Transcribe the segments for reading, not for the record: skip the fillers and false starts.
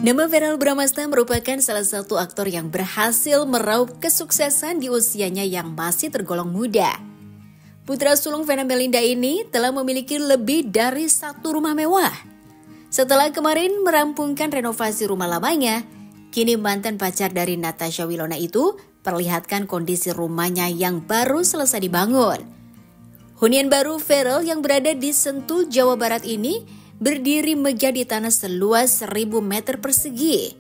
Nama Verrell Bramasta merupakan salah satu aktor yang berhasil meraup kesuksesan di usianya yang masih tergolong muda. Putra sulung Vena Melinda ini telah memiliki lebih dari satu rumah mewah. Setelah kemarin merampungkan renovasi rumah lamanya, kini mantan pacar dari Natasha Wilona itu perlihatkan kondisi rumahnya yang baru selesai dibangun. Hunian baru Verrell yang berada di Sentul, Jawa Barat ini berdiri megah di tanah seluas 1.000 meter persegi.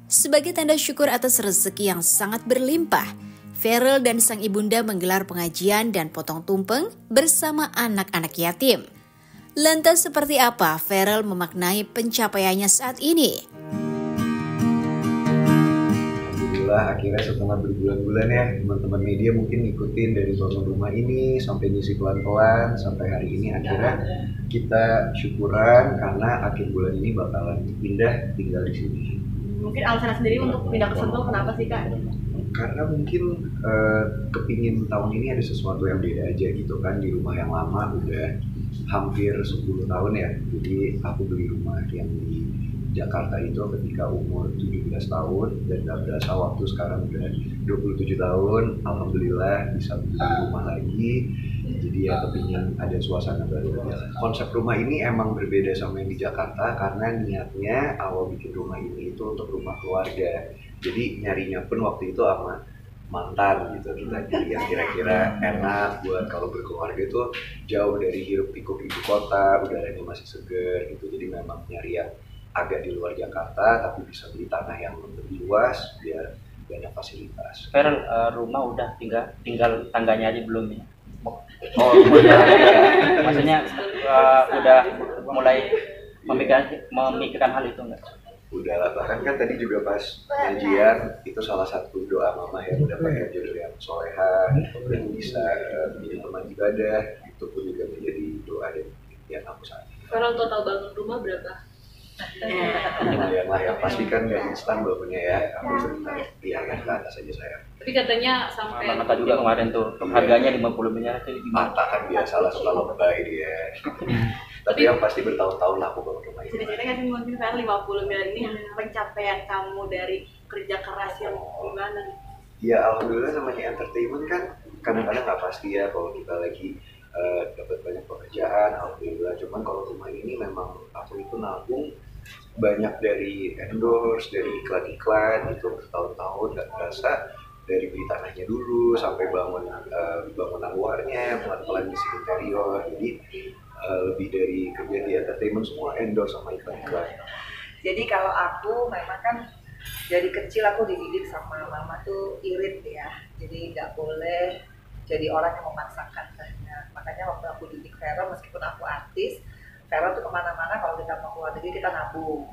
Sebagai tanda syukur atas rezeki yang sangat berlimpah, Verrell dan sang ibunda menggelar pengajian dan potong tumpeng bersama anak-anak yatim. Lantas seperti apa Verrell memaknai pencapaiannya saat ini? Alhamdulillah akhirnya setelah berbulan-bulan ya teman-teman media mungkin ngikutin dari bangun rumah ini sampai ngisi pelan-pelan sampai hari ini akhirnya kita syukuran karena akhir bulan ini bakalan pindah tinggal di sini. Mungkin alasan sendiri untuk pindah ke Sentul kenapa sih Kak? Karena mungkin kepingin tahun ini ada sesuatu yang beda aja gitu kan. Di rumah yang lama udah hampir 10 tahun ya. Jadi aku beli rumah yang di Jakarta itu ketika umur 17 tahun dan gak berasa waktu sekarang udah 27 tahun. Alhamdulillah bisa beli rumah lagi. Jadi ya kepingin ada suasana baru. Konsep rumah ini emang berbeda sama yang di Jakarta karena niatnya awal bikin rumah ini itu untuk rumah keluarga. Jadi nyarinya pun waktu itu sama mantan gitu, kita nyari yang kira-kira enak buat kalau berkeluarga itu jauh dari hiruk pikuk ibu kota, udaranya masih seger gitu. Jadi memang nyari yang agak di luar Jakarta tapi bisa beli tanah yang lebih luas biar banyak fasilitas. Verrell, rumah udah tinggal tangganya aja belum ya? Maksudnya udah mulai memikirkan hal itu enggak? Udah lah, bahkan kan tadi juga pas pengajian itu salah satu doa mama yang mendapatkan jodoh yang soleha dan bisa menjadi teman ibadah, itu pun juga menjadi doa dan impian aku saat ini. Verrell total bangun rumah berapa? Lumayan lah ya, pasti kan gak instan bangunnya ya, aku sebentar yang ke atas aja saya. Tapi katanya sampai Mata juga kemarin tuh harganya 50 miliar itu gimana? Mata kan biasalah suka lebay dia. Tapi yang pasti bertahun-tahun lah aku bangun rumah ini. cerita-cerita kan mungkin Verrell 50 miliar ini pencapaian kamu dari kerja keras yang gimana? Ya alhamdulillah namanya entertainment kan kadang-kadang nggak pasti ya kalau kita lagi dapat banyak pekerjaan, alhamdulillah. Cuman kalau rumah ini memang aku itu nabung banyak dari endorse, dari iklan-iklan itu bertahun-tahun nggak terasa. Dari beli tanahnya dulu sampai bangunan luarnya, pelan-pelan isi interior. Jadi lebih dari kerja di entertainment semua endorse sama iklan-iklan. Jadi kalau aku memang kan dari kecil aku dididik sama mama tuh irit ya. Jadi nggak boleh jadi orang yang memaksakan banyak. Makanya waktu aku didik Verrell, meskipun aku artis, Verrell tuh kemana-mana kalau kita mau keluar negeri kita nabung,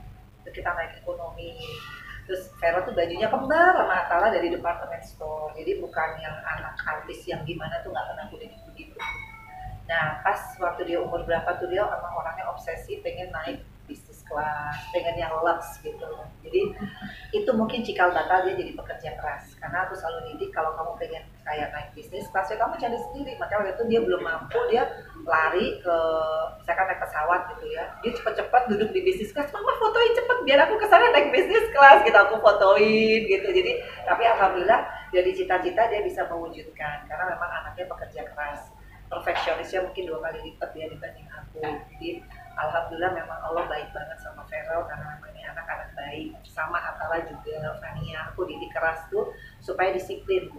kita naik ekonomi. Terus Verrell tuh bajunya kembar sama Atala dari department store. Jadi bukan yang anak artis yang gimana tuh nggak pernah aku didik begitu. Nah pas waktu dia umur berapa tuh dia emang orangnya obsesi pengen naik bisnis kelas, pengen yang lux gitu. Jadi itu mungkin cikal bakal dia jadi pekerja keras. Karena aku selalu didik kalau kamu pengen kayak naik bisnis kelas ya kamu cari sendiri. Makanya waktu itu dia belum mampu, dia lari ke misalkan naik pesawat gitu ya. Dia cepet-cepet duduk di bisnis kelas, mama fotoin cepet biar aku kesana naik bisnis kelas gitu, aku fotoin gitu. Jadi tapi alhamdulillah dari cita-cita dia bisa mewujudkan karena memang anaknya pekerja keras. Perfeksionisnya mungkin 2 kali lipat dia dibanding aku. Jadi alhamdulillah memang Allah baik banget sama Verrell karena memang ini anak-anak baik. Sama Atala juga, Fania, aku didik keras tuh supaya disiplin.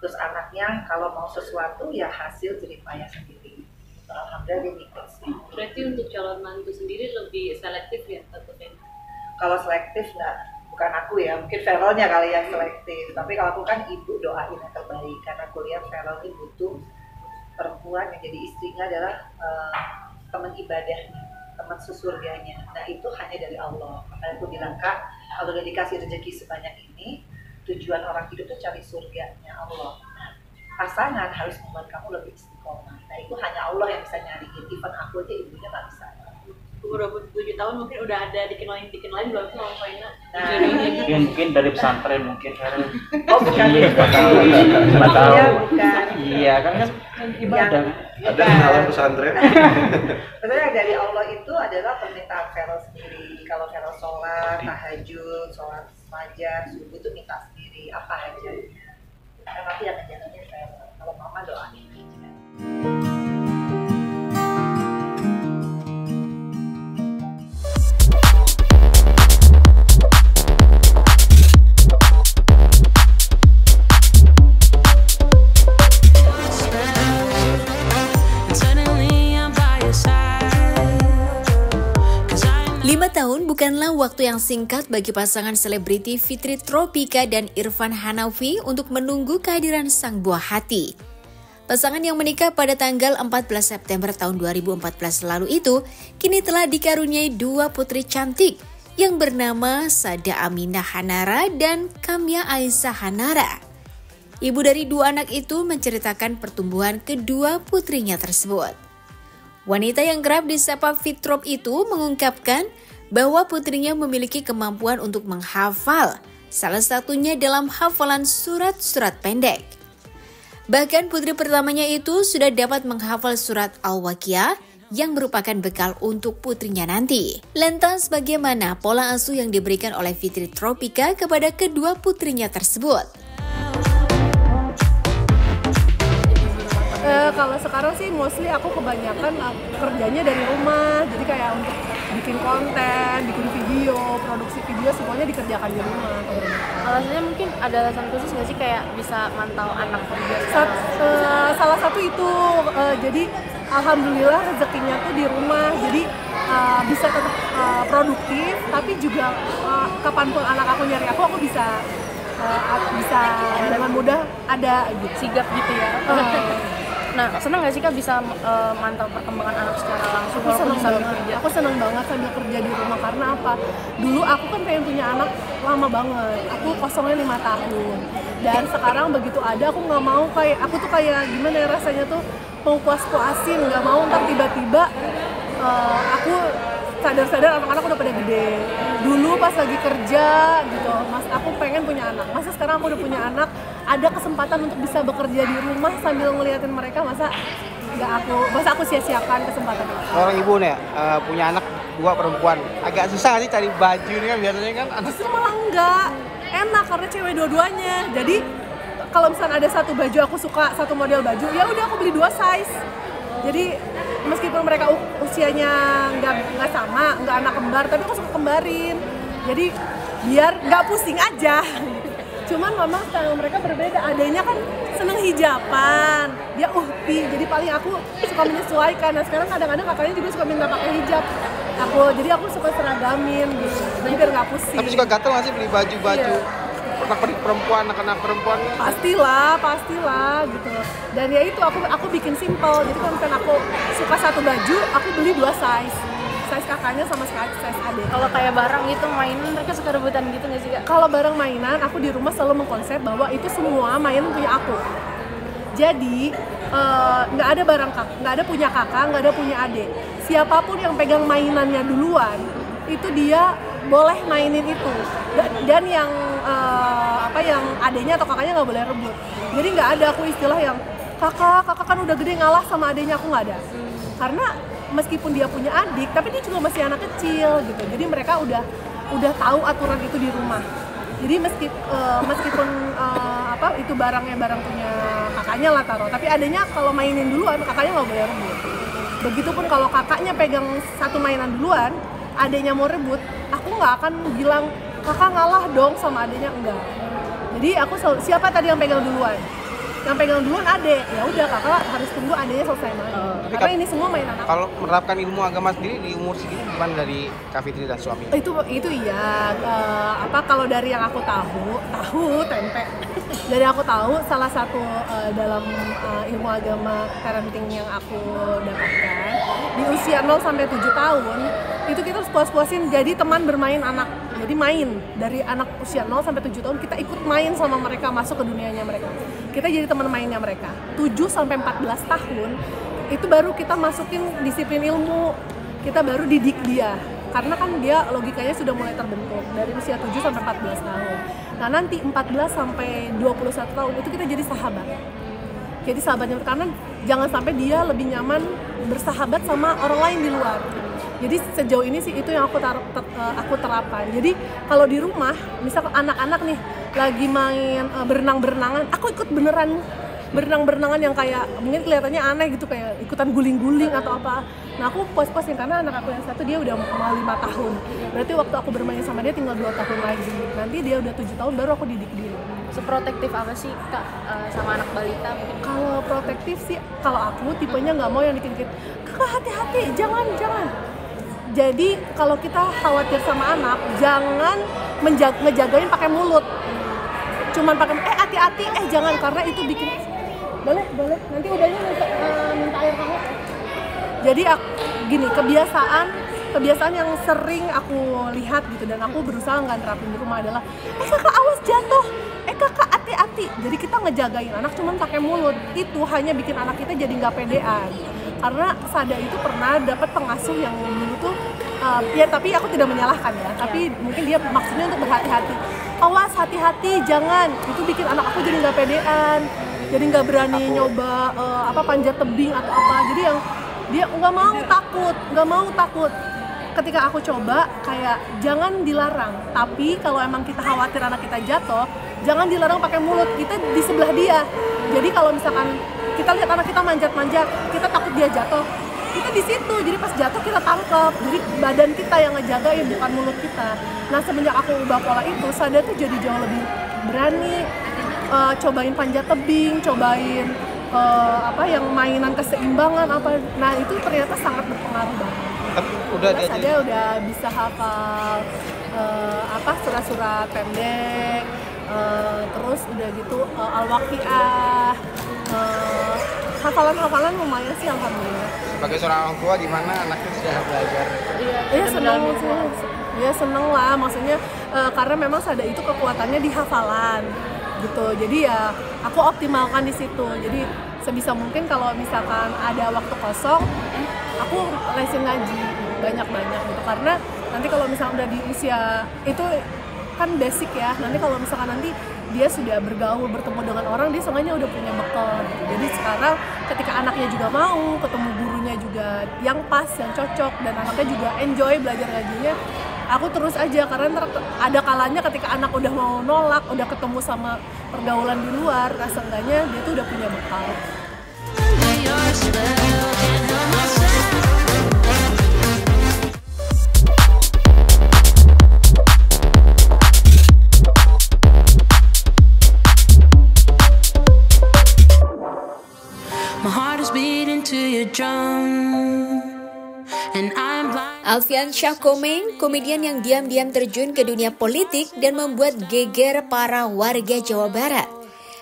Terus anaknya kalau mau sesuatu ya hasil jerih payah sendiri. Alhamdulillah dia ngikut sih. Berarti untuk calon mantu sendiri lebih selektif ya tentunya? Kalau selektif nggak, bukan aku ya, mungkin Verrellnya kali yang selektif. Tapi kalau aku kan ibu doain yang terbaik karena aku lihat Verrell ini butuh perempuan yang jadi istrinya adalah teman ibadahnya, teman sesurganya. Nah itu hanya dari Allah. Makanya aku bilang Kak, kalau udah dikasih rezeki sebanyak ini, tujuan orang hidup tuh cari surganya Allah. Nah, pasangan harus membuat kamu lebih istiqomah. Nah itu hanya Allah yang bisa nyariin. Even aku aja ibunya nggak bisa. Umur 27 tahun mungkin udah ada dikenalin belum sih sama Faina? Mungkin dari pesantren mungkin Verrell. Oh bukan. Iya, nggak tahu. Iya bukan. Iya kan ibadah. Ada kenalan pesantren? Sebenarnya dari Allah itu adalah permintaan Vero sendiri. Kalau Vero sholat, tahajud, sholat fajar, subuh itu minta sendiri apa hajatnya. Nah, nanti yang ngejalanin Vero. Kalau mama doain aja. Tahun bukanlah waktu yang singkat bagi pasangan selebriti Fitri Tropika dan Irfan Hanafi untuk menunggu kehadiran sang buah hati. Pasangan yang menikah pada tanggal 14 September tahun 2014 lalu itu kini telah dikaruniai dua putri cantik yang bernama Sada Aminah Hanara dan Kamya Aisyah Hanara. Ibu dari dua anak itu menceritakan pertumbuhan kedua putrinya tersebut. Wanita yang kerap disapa Fitrop itu mengungkapkan bahwa putrinya memiliki kemampuan untuk menghafal, salah satunya dalam hafalan surat-surat pendek. Bahkan putri pertamanya itu sudah dapat menghafal surat Al-Waqiah yang merupakan bekal untuk putrinya nanti. Lantas bagaimana pola asuh yang diberikan oleh Fitri Tropika kepada kedua putrinya tersebut? Kalau sekarang sih mostly aku kebanyakan kerjanya dari rumah, jadi kayak untuk bikin konten, bikin video, produksi video semuanya dikerjakan di rumah. Alasannya mungkin ada alasan khusus nggak sih kayak bisa mantau anak kerja? Salah satu itu, jadi alhamdulillah rezekinya tuh di rumah, jadi bisa tetap produktif, tapi juga kapanpun anak aku nyari aku bisa dengan mudah ada gitu. Sigap gitu ya. Nah, senang nggak sih Kak bisa mantau perkembangan anak secara langsung? Aku senang banget sambil kerja di rumah karena apa? Dulu aku kan pengen punya anak lama banget. Aku kosongnya 5 tahun. Dan sekarang begitu ada aku nggak mau aku tuh kayak gimana ya rasanya tuh mau puas-puasin, nggak mau ntar tiba-tiba aku sadar-sadar anak-anak udah pada gede. Dulu pas lagi kerja gitu, aku pengen punya anak. Masa sekarang aku udah punya anak, ada kesempatan untuk bisa bekerja di rumah sambil ngeliatin mereka, masa aku sia-siakan kesempatan itu. Orang ibu nih punya anak 2 perempuan, agak susah sih cari baju nih kan biasanya kan. Justru malah enggak, enak karena cewek dua-duanya. Jadi kalau misalnya ada satu baju aku suka, satu model baju, ya udah aku beli 2 size. Jadi meskipun mereka usianya nggak sama, nggak anak kembar, tapi aku suka kembarin. Jadi biar nggak pusing aja. Cuman memang style mereka berbeda. Adanya kan seneng hijaban, dia uhti. Jadi paling aku suka menyesuaikan. Nah sekarang kadang-kadang kakaknya juga suka minta pakai hijab. Jadi aku suka seragamin gitu. Jadi biar nggak pusing. Tapi suka gatel nggak sih beli baju-baju? Iya. Anak-anak perempuan pastilah gitu. Dan ya itu aku bikin simple. Jadi kalau misalkan aku suka satu baju, aku beli 2 size kakaknya sama size adik. Kalau kayak barang gitu mainan mereka suka rebutan gitu nggak sih Kak? Kalau barang mainan aku di rumah selalu mengkonsep bahwa itu semua mainan punya aku. Jadi nggak ada barang nggak ada punya kakak, nggak ada punya adik. Siapapun yang pegang mainannya duluan itu dia boleh mainin itu. Dan yang yang adenya atau kakaknya nggak boleh rebut. Jadi nggak ada aku istilah yang kakak kan udah gede ngalah sama adenya, aku nggak ada. Itu meskipun dia punya adik, tapi dia juga masih anak kecil gitu. Jadi mereka udah tahu aturan itu di rumah. Jadi meskipun itu barang punya kakaknya lah taruh, tapi adanya kalau mainin duluan kakaknya nggak boleh rebut. Begitupun kalau kakaknya pegang satu mainan duluan, adenya mau rebut, aku nggak akan bilang kakak ngalah dong sama adenya, enggak. Jadi aku selalu, siapa tadi yang pegang duluan? Yang pegang duluan adek, ya udah kakak harus tunggu adeknya selesai main. Karena ini semua mainan aku. Kalau menerapkan ilmu agama sendiri di umur segini gimana dari Kak Fitri dan suami? Itu iya. Kalau dari yang aku tahu tempe. Dari aku tahu salah satu dalam ilmu agama parenting yang aku dapatkan di usia 0 sampai 7 tahun itu kita harus puas-puasin jadi teman bermain anak. Jadi main dari anak usia 0 sampai 7 tahun kita ikut main sama mereka, masuk ke dunianya mereka. Kita jadi teman mainnya mereka. 7 sampai 14 tahun itu baru kita masukin disiplin ilmu. Kita baru didik dia. Karena kan dia logikanya sudah mulai terbentuk dari usia 7 sampai 14 tahun. Nah, nanti 14 sampai 21 tahun itu kita jadi sahabat. Jadi sahabatnya karena jangan sampai dia lebih nyaman bersahabat sama orang lain di luar. Jadi sejauh ini sih itu yang aku terapkan. Jadi kalau di rumah, misal anak-anak nih lagi main berenang-berenangan, aku ikut beneran berenang-berenangan yang kayak mungkin kelihatannya aneh gitu, kayak ikutan guling-guling atau apa. Nah aku puas-puasin karena anak aku yang satu dia udah mau 5 tahun. Berarti waktu aku bermain sama dia tinggal 2 tahun lagi. Nanti dia udah 7 tahun baru aku didik dia. Seprotektif apa sih Kak sama anak balita mungkin? Kalau protektif sih, kalau aku tipenya nggak mau yang dikit-dikit, kakak hati-hati, jangan. Jadi kalau kita khawatir sama anak, jangan ngejagain pakai mulut. Cuman pakai hati-hati, jangan, karena itu bikin boleh. Nanti udahnya minta air hangat. Jadi gini, kebiasaan yang sering aku lihat gitu dan aku berusaha nggak nerapin di rumah adalah kakak awas jatuh, kakak hati-hati. Jadi kita ngejagain anak cuman pakai mulut, itu hanya bikin anak kita jadi nggak pedean. Karena Sada itu pernah dapat pengasuh yang dulu tuh ya, tapi aku tidak menyalahkan ya, tapi mungkin dia maksudnya untuk berhati-hati. Awas, hati-hati, jangan. Itu bikin anak aku jadi nggak pedean, jadi nggak berani nyoba panjat tebing atau apa. Jadi yang dia nggak mau takut. Ketika aku coba, kayak jangan dilarang. Tapi kalau emang kita khawatir anak kita jatuh, jangan dilarang pakai mulut. Kita di sebelah dia. Jadi kalau misalkan kita lihat anak kita manjat-manjat, kita takut dia jatuh, kita di situ. Jadi pas jatuh kita tangkap. Jadi badan kita yang ngejagain, bukan mulut kita. Nah semenjak aku ubah pola itu, Sada tuh jadi jauh lebih berani. Cobain panjat tebing, cobain yang mainan keseimbangan apa. Nah itu ternyata sangat berpengaruh banget. Sada udah bisa hafal surat-surat pendek, terus udah gitu Al-Waqiah, hafalan lumayan sih alhamdulillah. Sebagai seorang orang tua, gimana anaknya sudah belajar? Iya seneng sih. Ya seneng lah, maksudnya karena memang Sada itu kekuatannya di hafalan gitu. Jadi ya aku optimalkan di situ. Jadi sebisa mungkin kalau misalkan ada waktu kosong, aku lesin ngaji banyak-banyak gitu. Karena nanti kalau misalkan udah di usia itu kan basic ya. Nanti kalau misalkan nanti dia sudah bergaul, bertemu dengan orang, dia seenggaknya udah punya bekal gitu. Jadi sekarang ketika anaknya juga mau, ketemu gurunya juga yang pas, yang cocok, dan anaknya juga enjoy belajar ngajinya, aku terus aja. Karena ada kalanya ketika anak udah mau nolak, udah ketemu sama pergaulan di luar, seenggaknya dia tuh udah punya bekal. Alfian Syah Komeng, komedian yang diam-diam terjun ke dunia politik dan membuat geger para warga Jawa Barat.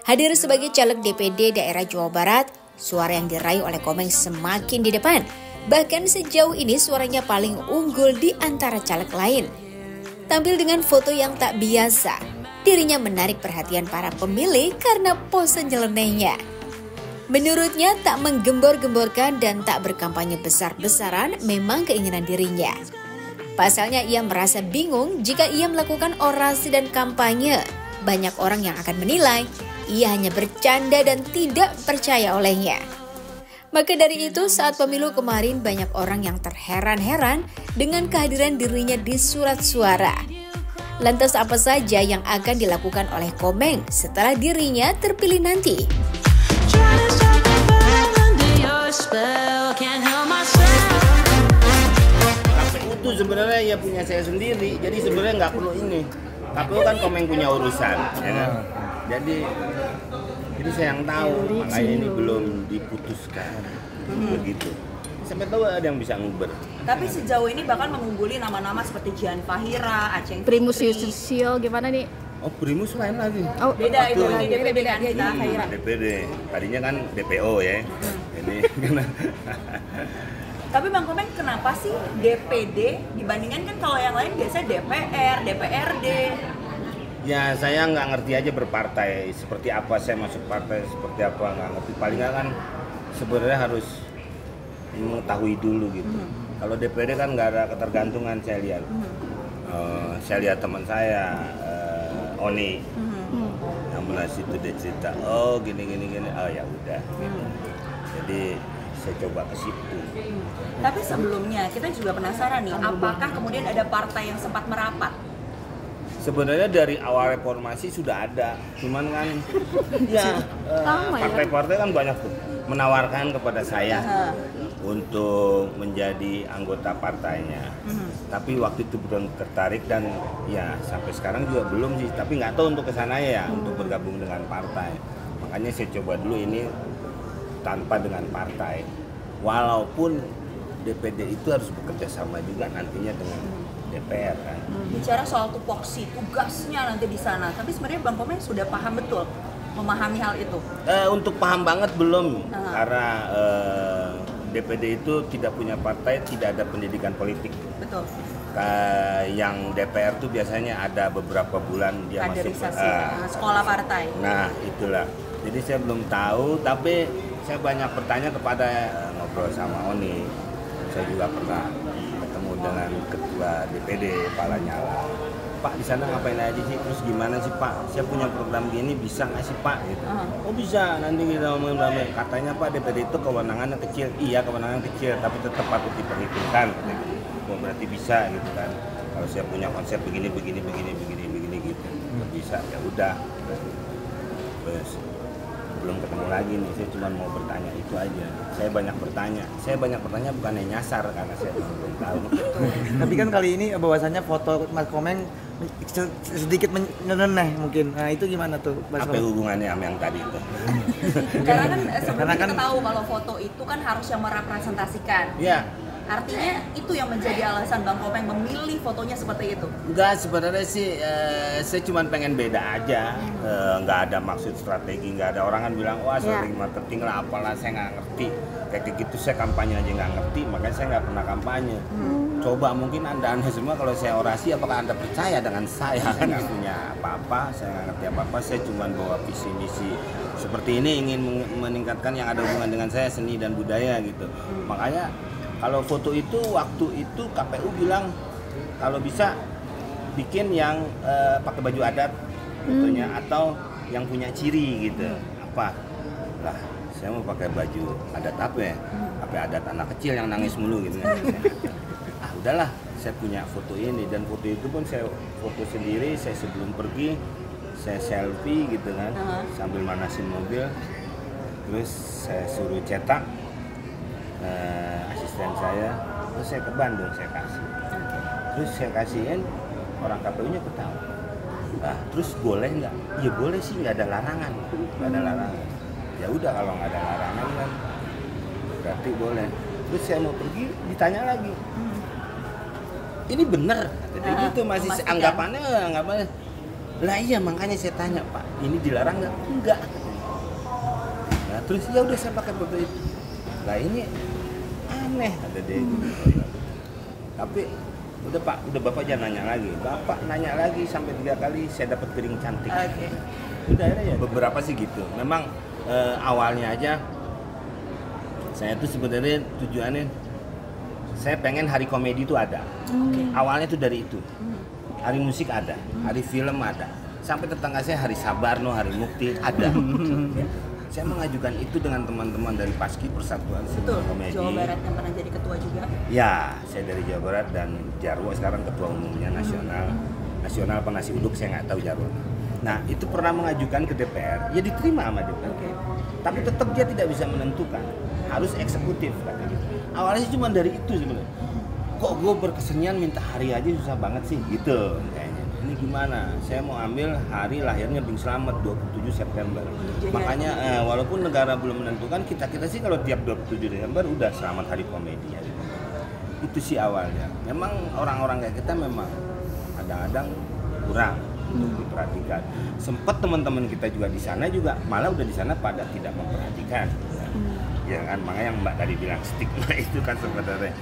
Hadir sebagai caleg DPD daerah Jawa Barat, suara yang diraih oleh Komeng semakin di depan. Bahkan sejauh ini suaranya paling unggul di antara caleg lain. Tampil dengan foto yang tak biasa, dirinya menarik perhatian para pemilih karena pose nyelenehnya. Menurutnya tak menggembor-gemborkan dan tak berkampanye besar-besaran memang keinginan dirinya. Pasalnya ia merasa bingung jika ia melakukan orasi dan kampanye. Banyak orang yang akan menilai ia hanya bercanda dan tidak percaya olehnya. Maka dari itu saat pemilu kemarin banyak orang yang terheran-heran dengan kehadiran dirinya di surat suara. Lantas apa saja yang akan dilakukan oleh Komeng setelah dirinya terpilih nanti? KPU itu sebenarnya ya punya saya sendiri, jadi sebenarnya nggak perlu ini. KPU kan Komeng punya urusan, ya kan? Jadi saya yang tahu, makanya ini belum diputuskan, begitu. Sampai tahu ada yang bisa nguber. Tapi sejauh ini bahkan mengungguli nama-nama seperti Jihan Fahira, Aceh Primus Yusril gimana nih? Oh, Primus lain lagi. Oh, beda itu lagi DPD kan kita Fahira. DPD. Tadinya kan DPO ya. Ini Tapi Bang Komeng kenapa sih DPD dibandingkan kan kalau yang lain biasanya DPR, DPRD? Ya saya nggak ngerti aja berpartai seperti apa, saya masuk partai seperti apa nggak ngerti. Paling kan sebenarnya harus mengetahui dulu gitu. Kalau DPD kan nggak ada ketergantungan saya lihat. Saya lihat teman saya Oni yang benar situ dia cerita, oh gini, oh ya udah. Gitu. Jadi saya coba ke situ. Tapi sebelumnya kita juga penasaran nih, apakah kemudian ada partai yang sempat merapat? Sebenarnya dari awal reformasi sudah ada, cuman kan ya partai-partai kan banyak tuh menawarkan kepada saya untuk menjadi anggota partainya. Tapi waktu itu belum tertarik dan ya sampai sekarang juga belum sih. Tapi nggak tahu untuk kesana ya, untuk bergabung dengan partai. Makanya saya coba dulu ini tanpa dengan partai. Walaupun DPD itu harus bekerja sama juga nantinya dengan DPR kan. Bicara soal tupoksi, tugasnya nanti di sana. Tapi sebenarnya Bang Komeng sudah paham betul memahami hal itu. Untuk paham banget belum, karena DPD itu tidak punya partai, tidak ada pendidikan politik. Betul. Yang DPR tuh biasanya ada beberapa bulan dia masuk sekolah partai. Nah itulah. Jadi saya belum tahu, tapi saya banyak bertanya kepada ngobrol sama Oni. Saya juga pernah ketemu dengan ketua DPD Pak Lanyala. Pak di sana ngapain aja sih? Terus gimana sih Pak? Saya punya program gini bisa nggak sih Pak? Gitu. Oh bisa. Nanti kita ngomongin ramai. Katanya Pak DPD itu kewenangannya kecil. Iya kewenangan kecil, tapi tetap patut diperhitungkan. Oh berarti bisa gitu kan? Kalau saya punya konsep begini gitu, bisa ya udah. Terus belum ketemu lagi nih, saya cuma mau bertanya itu aja. Saya banyak bertanya bukannya nyasar karena saya belum tahu. Tapi kan kali ini bahwasannya foto Mas Komeng sedikit menyeneneh mungkin. Nah itu gimana tuh? Apa hubungannya sama yang tadi itu? Karena kan sebelumnya kita tahu kalau foto itu kan harus yang merepresentasikan. Iya. Artinya itu yang menjadi alasan Bang Komeng memilih fotonya seperti itu? Enggak, sebenarnya sih saya cuma pengen beda aja. Nggak ada maksud strategi, nggak ada. Orang kan bilang, wah strategi marketing lah apalah, saya nggak ngerti. Kayak gitu saya kampanye aja nggak ngerti, makanya saya nggak pernah kampanye. Coba mungkin anda semua kalau saya orasi, apakah anda percaya dengan saya? Kan nggak punya apa-apa, saya nggak ngerti apa-apa, saya cuma bawa visi misi seperti ini, ingin meningkatkan yang ada hubungan dengan saya, seni dan budaya gitu. Makanya kalau foto itu waktu itu KPU bilang kalau bisa bikin yang pakai baju adat fotonya atau yang punya ciri gitu. Apa? Lah, saya mau pakai baju adat apa ya? Pakai adat anak kecil yang nangis mulu gitu kan. Udahlah, saya punya foto ini dan foto itu pun saya foto sendiri, saya sebelum pergi saya selfie gitu kan sambil manasin mobil. Terus saya suruh cetak asisten saya, terus saya ke Bandung saya kasih. Terus saya kasihin, orang KPU-nya ketawa. Nah, terus boleh nggak? Ya boleh sih, nggak ada larangan, nggak ada larangan. Ya udah kalau nggak ada larangan kan, berarti boleh. Terus saya mau pergi, ditanya lagi. Ini bener, jadi gitu masih anggapannya. Lah iya makanya saya tanya Pak, ini dilarang nggak? Enggak. Nah, terus ya udah saya pakai foto itu. Lah ini aneh ada dia gitu. Tapi udah Pak, udah Bapak jangan nanya lagi. Bapak nanya lagi sampai 3 kali saya dapat piring cantik. Udah ya beberapa sih gitu. Memang awalnya aja saya tuh sebenarnya tujuannya saya pengen hari komedi itu ada. Awalnya tuh dari itu. Hari musik ada, hari film ada. Sampai tetangga saya hari Sabarno, hari Mukti ada. Saya mengajukan itu dengan teman-teman dari Paski Persatuan Seni Komedi. Jawa Barat yang pernah jadi ketua juga? Ya, saya dari Jawa Barat dan Jarwo sekarang ketua umumnya nasional. Nasional apa nasi uduk saya nggak tahu Jarwo. Nah, itu pernah mengajukan ke DPR, ya diterima sama DPR. Tapi tetap dia tidak bisa menentukan, harus eksekutif katanya. Awalnya sih cuma dari itu sebenarnya. Kok gue berkesenian minta hari aja susah banget sih gitu kayaknya. Ini gimana? Saya mau ambil hari lahirnya Bing Slamet 27 September. Makanya walaupun negara belum menentukan, kita sih kalau tiap 27 Desember udah selamat hari komedi ya. Itu sih awalnya. Memang orang-orang kayak kita memang kadang-kadang kurang untuk diperhatikan. Sempat teman-teman kita juga di sana juga malah udah di sana pada tidak memperhatikan. Ya kan, makanya yang Mbak tadi bilang stigma itu kan sebenarnya.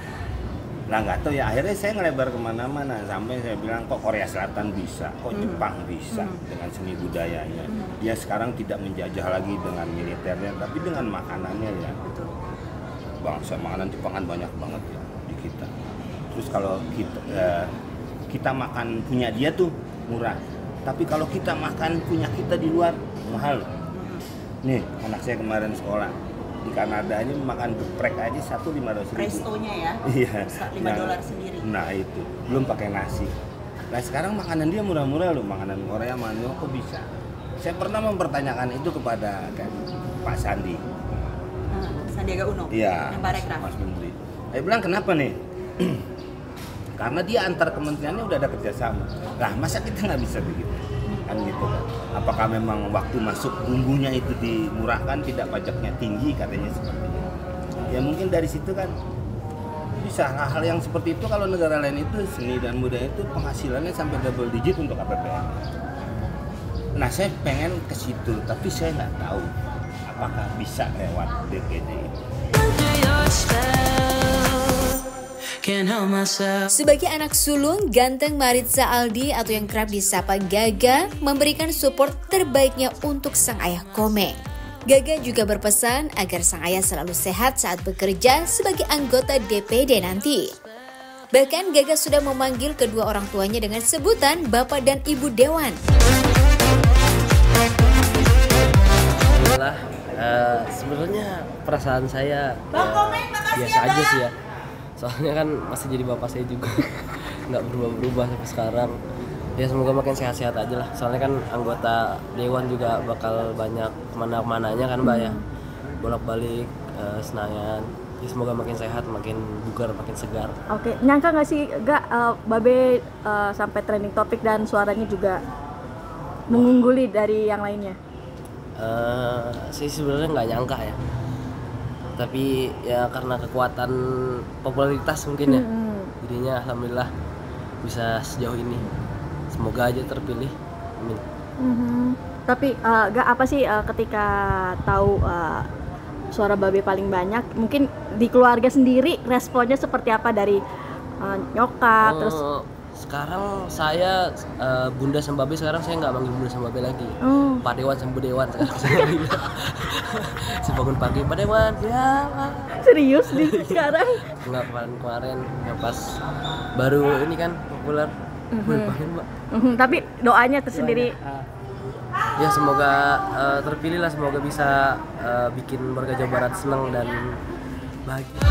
Nah nggak tahu ya, akhirnya saya ngelebar kemana-mana sampai saya bilang kok Korea Selatan bisa, kok Jepang bisa dengan seni budayanya. Dia sekarang tidak menjajah lagi dengan militernya, tapi dengan makanannya ya. Bangsa makanan Jepang kan banyak banget ya di kita. Terus kalau kita makan punya dia tuh murah, tapi kalau kita makan punya kita di luar mahal. Nih anak saya kemarin sekolah di Kanada ini makan geprek aja satu 500.000. Prestonya ya, Iya. $5 sendiri. Nah itu, belum pakai nasi. Nah sekarang makanan dia murah-murah loh, makanan Korea manual kok bisa. Saya pernah mempertanyakan itu kepada kan, Pak Sandi. Sandiaga Uno, Iya, yang Parekraf. Mas Menteri. Saya bilang kenapa nih? Karena dia antar kementeriannya udah ada kerjasama. Nah masa kita nggak bisa begitu? Kan gitu kan. Apakah memang waktu masuk bumbunya itu dimurahkan, tidak pajaknya tinggi katanya seperti itu. Ya mungkin dari situ kan bisa hal-hal yang seperti itu. Kalau negara lain itu seni dan budaya itu penghasilannya sampai double digit untuk APBN. Nah saya pengen ke situ, tapi saya nggak tahu apakah bisa lewat DPD itu. Sebagai anak sulung, ganteng Maritza Aldi atau yang kerap disapa Gaga memberikan support terbaiknya untuk sang ayah Komeng. Gaga juga berpesan agar sang ayah selalu sehat saat bekerja sebagai anggota DPD nanti. Bahkan Gaga sudah memanggil kedua orang tuanya dengan sebutan Bapak dan Ibu Dewan. Sebenarnya perasaan saya biasa aja sih ya. Soalnya kan masih jadi bapak saya juga, nggak berubah-berubah sampai sekarang. Ya semoga makin sehat-sehat aja lah. Soalnya kan anggota dewan juga bakal banyak kemana-mananya kan Mbak ya, bolak-balik Senayan. Ya semoga makin sehat, makin bugar, makin segar. Oke, nyangka nggak sih Babe sampai trending topik dan suaranya juga mengungguli dari yang lainnya? Sih sebenarnya nggak nyangka ya. Tapi ya karena kekuatan popularitas mungkin ya, jadinya alhamdulillah bisa sejauh ini. Semoga aja terpilih, amin. Tapi gak apa sih ketika tahu suara Babe paling banyak, mungkin di keluarga sendiri responnya seperti apa dari nyokap terus? Sekarang saya Bunda sama Babe, sekarang saya nggak manggil Bunda sama Babe lagi. Pak Dewan sama Bu Dewan sekarang saya manggil. Saya bangun pagi Pak Dewan, ya Pak. Serius nih sekarang? Enggak, kemarin yang pas baru ini kan populer. Mbak. Tapi doanya tersendiri. Ya semoga terpilih lah, semoga bisa bikin warga Jawa Barat senang dan bahagia.